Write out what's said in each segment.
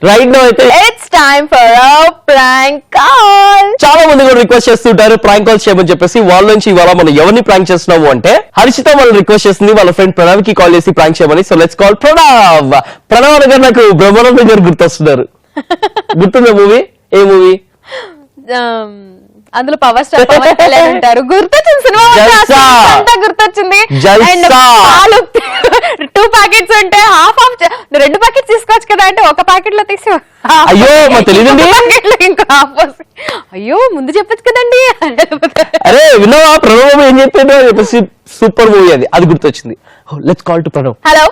Right now అయితే it's time for a prank call. చాలా మంది కూడా రిక్వెస్ట్ చేస్తుంటారు ప్రాంక్ కాల్స్ చేయమని చెప్పేసి. వాళ్ళ నుంచి ఇవాళ మనం ఎవరిని ప్రాంక్ చేస్తున్నాము అంటే హర్షిత వాళ్ళు రిక్వెస్ట్ చేస్తుంది వాళ్ళ ఫ్రెండ్ ప్రణవ్ కి కాల్ చేసి ప్రాంక్ చేయమని. So let's call Pranav. Pranav అనగా నాకు బ్రహ్మానందం గారు గుర్తొస్తున్నారు. గుర్తుందా మూవీ? ఏ మూవీ? అందులో పవర్ స్టార్ పవన్ కళ్యాణ్ ఉంటారు. గుర్తొచ్చింది సినిమా అంతా గుర్తొచ్చింది. అండ్ పాలు 2 ప్యాకెట్స్ ఉంటే హాఫ్ 2 ప్యాకెట్స్ తీసుకోవచ్చు కదా అంటే ఒక ప్యాకెట్ లో తీసి అయ్యో మాకు తెలియదండి. ఇంకా హాఫ్ అయ్యో ముందు చెప్పచ్చు కదండి. అరే విన్నావా ప్రణవ్ ఏం చెప్పాడు చెప్పేసి సూపర్ మూవీ అది గుర్తొచ్చింది. Let's call to Pranav. Hello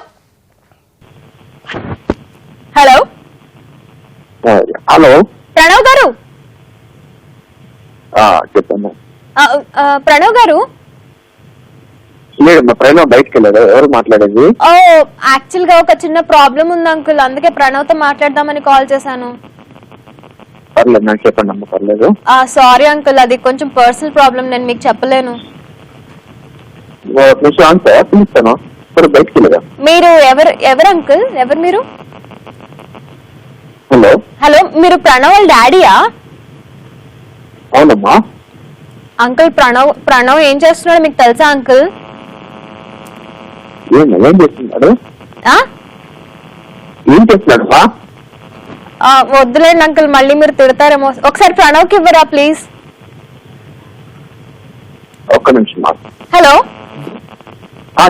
hello hello Pranav గారు. చెప్పండి. ప్రణవ్ గారు లేదు మా ప్రణవ్ బయటకు వెళ్ళాడు. ఎవరు మాట్లాడేది? యాక్చువల్ గా ఒక చిన్న ప్రాబ్లం ఉంది అంకుల్, అందుకే ప్రణవ్ తో మాట్లాడదామని కాల్ చేశాను. పర్లేదు నాకు చెప్పండి అమ్మ. పర్లేదు. సారీ అంకుల్, అది కొంచెం పర్సనల్ ప్రాబ్లం, నేను మీకు చెప్పలేను. పిలుస్తాను. బయటకు వెళ్ళదా? మీరు ఎవరు అంకుల్? ఎవరు మీరు? హలో హలో మీరు ప్రణవ్ వాళ్ళ డాడీయా? అవునమ్మా. అంకుల్ ప్రణవ్ ఏం చేస్తున్నాడు మీకు తెలుసా అంకుల్? ఏం చేస్తున్నాడు? ఏం చేస్తున్నాడు? వద్దులేండి అంకుల్, మళ్ళీ మీరు తిడతారేమో. ఒకసారి ప్రణవ్ కి ఇవ్వరా ప్లీజ్. ఒక్క నిమిషం. హలో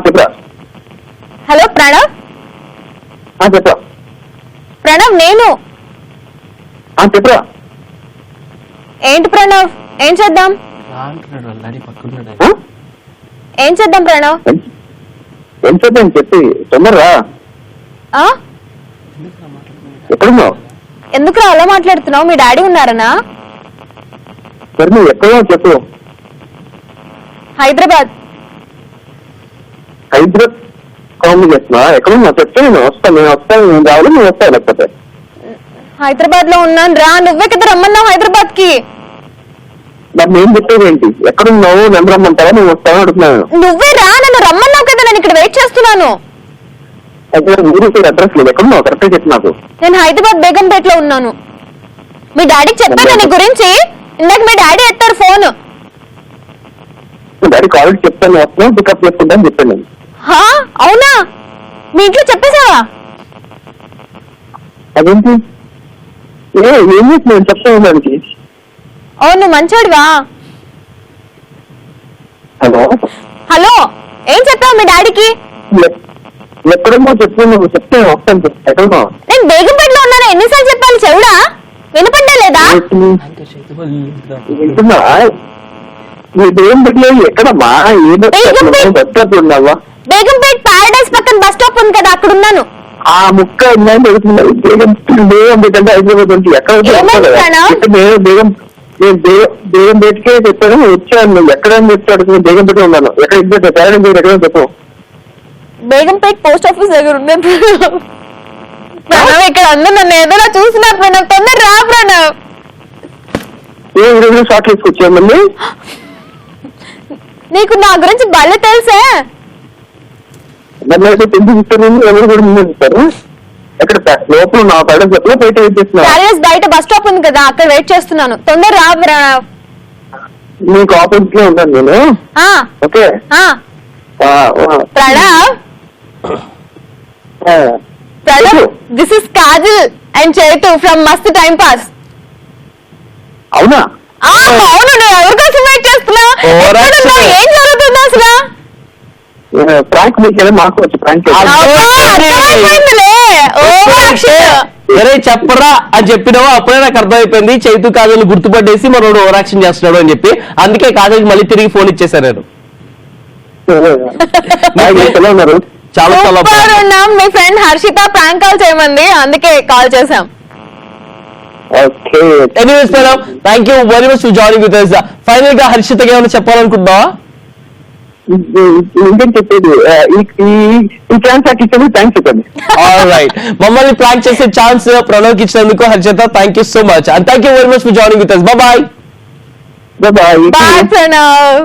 చెప్పరా. హలో ప్రణవ్. చెప్పరా. ప్రణవ్ నేను. చెప్పరా. ఏంటి ప్రణవ్, ఏం చేద్దాం? ఏం చేద్దాం ప్రణవ్? ఏం చేద్దాం చెప్పి తొందరరా. ఎక్కడున్నావు? ఎందుకు అలా మాట్లాడుతున్నావు? మీ డాడీ ఉన్నారనా? సరే నువ్వు ఎక్కడున్నావు చెప్పు. హైదరాబాద్. హైదరాబాద్ కామెడీ చేస్తున్నా? ఎక్కడున్నా చెప్తే నేను వస్తాను. నేను రావాలి, నువ్వు వస్తావు. లేకపోతే హైదరాబాద్ లో ఉన్నాను రా. నువ్వే కదా రమ్మన్నావు హైదరాబాద్ కి. మరి నేను చెప్పేది ఏంటి? ఎక్కడున్నావు? నన్ను రమ్మంటావా? నువ్వు వస్తావా అడుగుతున్నాను. నువ్వే రా, నన్ను రమ్మన్నావు కదా, నేను ఇక్కడ వెయిట్ చేస్తున్నాను. అయితే మీరు అడ్రస్ లేదు. ఎక్కడున్నావు కరెక్ట్ చెప్పి నాకు. నేను హైదరాబాద్ బేగంపేట లో ఉన్నాను. మీ డాడీకి చెప్పాను నీ గురించి. ఇందాక మీ డాడీ ఎత్తారు ఫోన్. డాడీ కాలేజ్ చెప్తాను, వస్తున్నావు పికప్ చేసుకుంటాను చెప్పాను నేను. అవునా? మీ ఇంట్లో చెప్పేసావా? అదేంటి ఏం చేస్తున్నాను చెప్తాను దానికి. అవును మంచోడివా? హలో హలో ఏం చెప్పావు మీ డాడీకి? ఎక్కడున్నా చెప్పు. నువ్వు చెప్తే వస్తాను. ఎక్కడున్నా? నేను బేగంపేటలో ఉన్నాను. ఎన్నిసార్లు చెప్పాలి చెవుడా? వినపడ్డా లేదా? వింటున్నా. ఏం పెట్టలేదు. ఎక్కడమ్మా? బస్ స్టాప్ ఉన్నావా? బేగంపేట ప్యారడైస్ పక్కన బస్ స్టాప్ ఉంది కదా, అక్కడ ఉన్నాను. ఆ ముక్క ఉన్నాయని తెలుస్తున్నాయి. బేగంపేట అంటే హైదరాబాద్ నుంచి ఎక్కడ? బేగంపేటకే చెప్పాను. వచ్చాను. నువ్వు ఎక్కడ చెప్పాడు? బేగంపేట ఉన్నాను. ఎక్కడ ప్యారడైస్ ఎక్కడ చెప్పు. బేగంపేట పోస్ట్ ఆఫీస్ దగ్గర ఉంది. ప్రణవ్ ఇక్కడ అందరూ నన్ను ఏదైనా చూస్తున్నారు. ప్రణవ్ తొందర రా ప్రణవ్. ఏ షార్ట్ తీసుకొచ్చావు మళ్ళీ? నీకు నా గురించి భలే తెలుసే. ఎవరు కూడా ముందు ఇస్తారు. ఎక్కడ లోపల నా ప్యారడైస్ చెప్పిన బయట వెయిట్ చేస్తున్నా. ప్యారడైస్ బయట బస్ స్టాప్ ఉంది కదా, అక్కడ వెయిట్ చేస్తున్నాను. తొందర రా ప్రణవ్. నీకు ఆపోజిట్ లో ఉంటాను నేను. Okay Pranav. Pranav this is Kajal and Chaitu from మస్త్ టైం పాస్. అవునా? అవును. నువ్వు ఎవరి కోసం వెయిట్ చేస్తున్నావు? ఏం జరుగుతుంది అసలు? ప్రాంక్ మీకు మాకు వచ్చి ప్రాంక్ చెప్పరా అని చెప్పినావో అప్పుడే నాకు అర్థమైపోయింది. చైతు కాజల్ గుర్తుపట్టేసి మనోడు ఓవర్ యాక్షన్ చేస్తున్నాడు అని చెప్పి. అందుకే కాజల్ మళ్ళీ తిరిగి ఫోన్ ఇచ్చేసాను నేను. ఉన్నారు. చాలా ఉన్నాం. మీ ఫ్రెండ్ హర్షిత ప్రాంక్ కాల్ చేయమంది, అందుకే కాల్ చేసాం. Anyways madam, thank you very much for joining with us. Final గా హర్షితకి ఏమైనా చెప్పాలనుకుంటున్నావా? ఇంకేం చెప్పేది? ఈ ఛాన్స్ నాకు ఇచ్చేది థ్యాంక్స్ చెప్పండి. ఆల్రైట్, మమ్మల్ని ప్రాంక్ చేసే ఛాన్స్ ప్రణవ్ కి ఇచ్చినందుకు Harshitha thank you so much. And thank you very much for joining with us. Bye bye. Bye Pranav.